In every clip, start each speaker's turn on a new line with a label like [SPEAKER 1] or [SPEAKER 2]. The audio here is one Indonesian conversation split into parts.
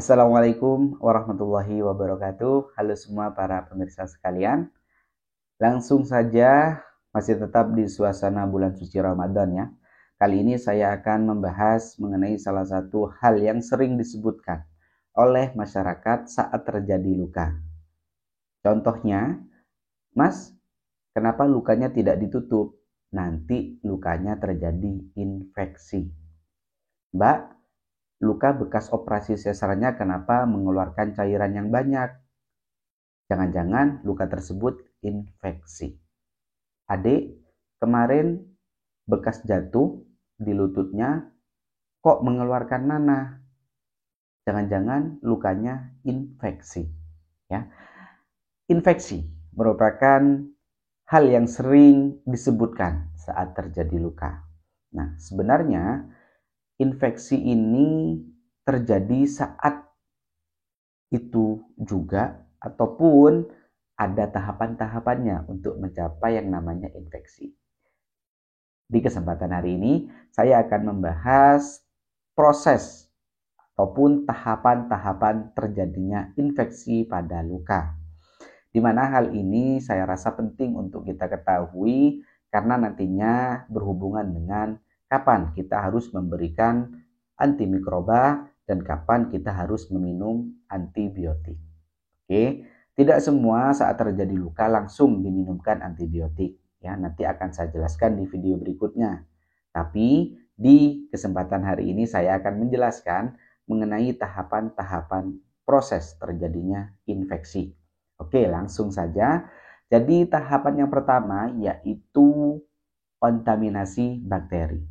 [SPEAKER 1] Assalamualaikum warahmatullahi wabarakatuh. Halo semua para pemirsa sekalian. Langsung saja masih tetap di suasana bulan suci Ramadan ya. Kali ini saya akan membahas mengenai salah satu hal yang sering disebutkan oleh masyarakat saat terjadi luka. Contohnya, Mas, kenapa lukanya tidak ditutup? Nanti lukanya terjadi infeksi. Mbak, luka bekas operasi sesarnya kenapa mengeluarkan cairan yang banyak? Jangan-jangan luka tersebut infeksi. Adik, kemarin bekas jatuh di lututnya kok mengeluarkan nanah? Jangan-jangan lukanya infeksi. Ya. Infeksi merupakan hal yang sering disebutkan saat terjadi luka. Nah, sebenarnya infeksi ini terjadi saat itu juga ataupun ada tahapan-tahapannya untuk mencapai yang namanya infeksi. Di kesempatan hari ini saya akan membahas proses ataupun tahapan-tahapan terjadinya infeksi pada luka. Di mana hal ini saya rasa penting untuk kita ketahui karena nantinya berhubungan dengan kapan kita harus memberikan antimikroba dan kapan kita harus meminum antibiotik. Oke, tidak semua saat terjadi luka langsung diminumkan antibiotik. Ya, nanti akan saya jelaskan di video berikutnya. Tapi di kesempatan hari ini saya akan menjelaskan mengenai tahapan-tahapan proses terjadinya infeksi. Oke, langsung saja. Jadi tahapan yang pertama yaitu kontaminasi bakteri,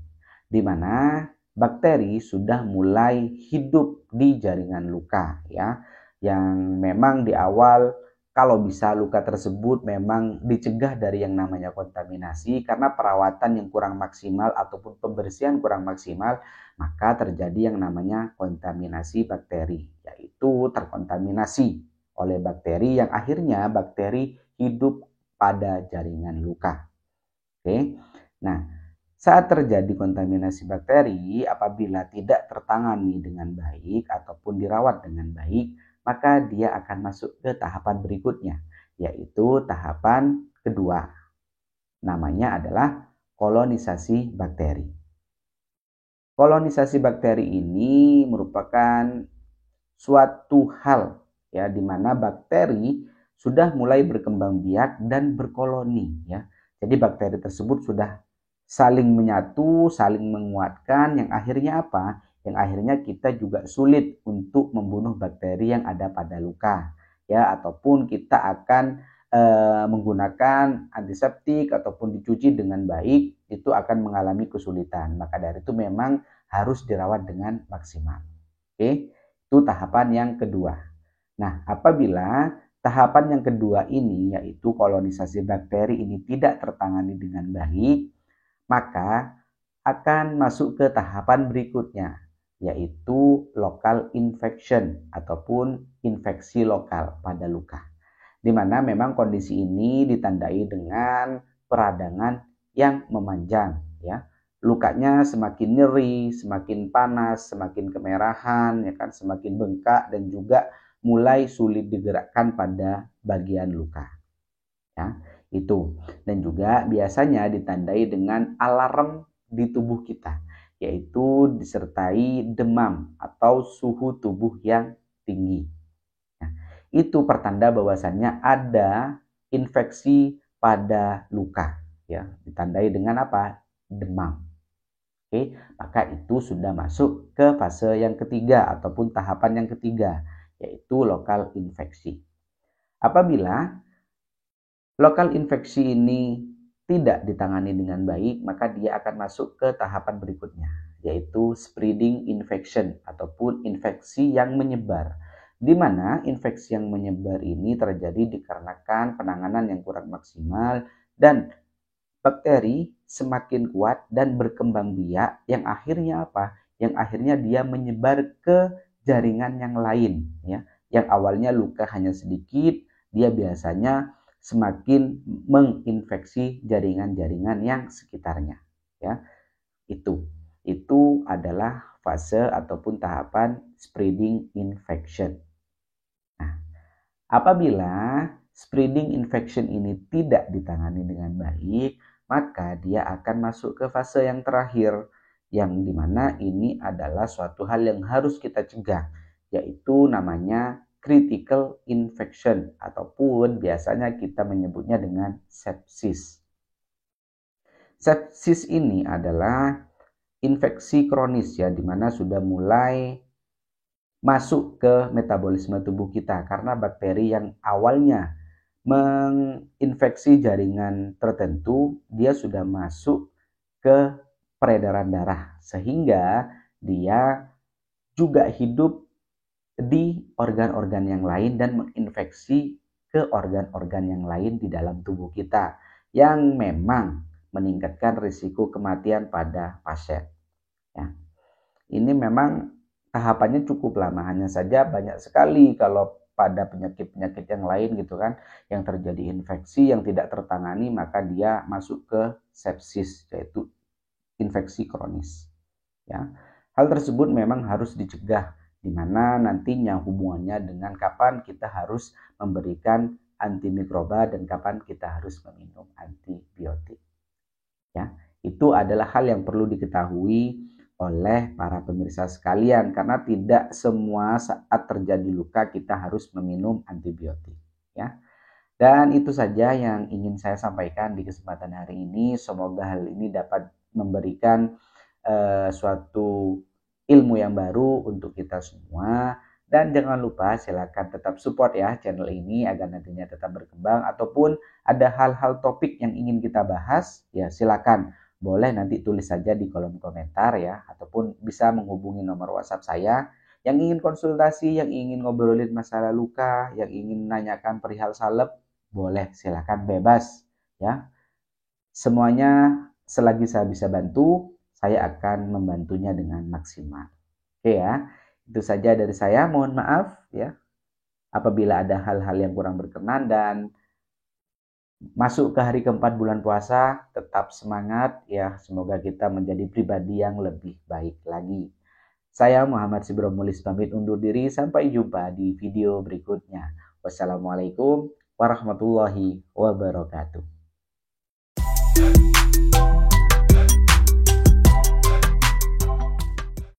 [SPEAKER 1] di mana bakteri sudah mulai hidup di jaringan luka ya, yang memang di awal kalau bisa luka tersebut memang dicegah dari yang namanya kontaminasi karena perawatan yang kurang maksimal ataupun pembersihan kurang maksimal, maka terjadi yang namanya kontaminasi bakteri, yaitu terkontaminasi oleh bakteri yang akhirnya bakteri hidup pada jaringan luka. Oke. Nah, saat terjadi kontaminasi bakteri, apabila tidak tertangani dengan baik ataupun dirawat dengan baik, maka dia akan masuk ke tahapan berikutnya, yaitu tahapan kedua. Namanya adalah kolonisasi bakteri. Kolonisasi bakteri ini merupakan suatu hal ya di mana bakteri sudah mulai berkembang biak dan berkoloni ya. Jadi bakteri tersebut sudah saling menyatu, saling menguatkan yang akhirnya apa? Yang akhirnya kita juga sulit untuk membunuh bakteri yang ada pada luka ya, ataupun kita akan menggunakan antiseptik ataupun dicuci dengan baik itu akan mengalami kesulitan. Maka dari itu memang harus dirawat dengan maksimal. Oke, itu tahapan yang kedua. Nah, apabila tahapan yang kedua ini yaitu kolonisasi bakteri ini tidak tertangani dengan baik, maka akan masuk ke tahapan berikutnya, yaitu local infection ataupun infeksi lokal pada luka. Di mana memang kondisi ini ditandai dengan peradangan yang memanjang ya. Lukanya semakin nyeri, semakin panas, semakin kemerahan ya kan, semakin bengkak dan juga mulai sulit digerakkan pada bagian luka. Ya, itu. Dan juga biasanya ditandai dengan alarm di tubuh kita, yaitu disertai demam atau suhu tubuh yang tinggi. Nah, itu pertanda bahwasannya ada infeksi pada luka, ya. Ditandai dengan apa? Demam. Oke, maka itu sudah masuk ke fase yang ketiga ataupun tahapan yang ketiga, yaitu lokal infeksi. Apabila lokal infeksi ini tidak ditangani dengan baik, maka dia akan masuk ke tahapan berikutnya, yaitu spreading infection ataupun infeksi yang menyebar. Di mana infeksi yang menyebar ini terjadi dikarenakan penanganan yang kurang maksimal dan bakteri semakin kuat dan berkembang biak yang akhirnya apa? Yang akhirnya dia menyebar ke jaringan yang lain ya. Yang awalnya luka hanya sedikit, dia biasanya semakin menginfeksi jaringan-jaringan yang sekitarnya ya. Itu. itu adalah fase ataupun tahapan spreading infection. Nah, apabila spreading infection ini tidak ditangani dengan baik, maka dia akan masuk ke fase yang terakhir, yang dimana ini adalah suatu hal yang harus kita cegah, yaitu namanya critical infection ataupun biasanya kita menyebutnya dengan sepsis. Sepsis ini adalah infeksi kronis ya, dimana sudah mulai masuk ke metabolisme tubuh kita karena bakteri yang awalnya menginfeksi jaringan tertentu, dia sudah masuk ke peredaran darah sehingga dia juga hidup di organ-organ yang lain dan menginfeksi ke organ-organ yang lain di dalam tubuh kita yang memang meningkatkan risiko kematian pada pasien. Ya. Ini memang tahapannya cukup lama, hanya saja banyak sekali kalau pada penyakit-penyakit yang lain gitu kan, yang terjadi infeksi yang tidak tertangani maka dia masuk ke sepsis, yaitu infeksi kronis. Ya. Hal tersebut memang harus dicegah, di mana nantinya hubungannya dengan kapan kita harus memberikan antimikroba dan kapan kita harus meminum antibiotik. Ya, itu adalah hal yang perlu diketahui oleh para pemirsa sekalian karena tidak semua saat terjadi luka kita harus meminum antibiotik, ya. Dan itu saja yang ingin saya sampaikan di kesempatan hari ini. Semoga hal ini dapat memberikan suatu ilmu yang baru untuk kita semua. Dan jangan lupa silakan tetap support ya channel ini agar nantinya tetap berkembang, ataupun ada hal-hal topik yang ingin kita bahas, ya silakan boleh nanti tulis saja di kolom komentar ya, ataupun bisa menghubungi nomor WhatsApp saya. Yang ingin konsultasi, yang ingin ngobrolin masalah luka, yang ingin menanyakan perihal salep, boleh silakan bebas ya. Semuanya selagi saya bisa bantu, saya akan membantunya dengan maksimal. Oke ya. Itu saja dari saya, mohon maaf ya apabila ada hal-hal yang kurang berkenan, dan masuk ke hari keempat bulan puasa, tetap semangat ya, semoga kita menjadi pribadi yang lebih baik lagi. Saya Muhammad Sibromulis pamit undur diri, sampai jumpa di video berikutnya. Wassalamualaikum warahmatullahi wabarakatuh.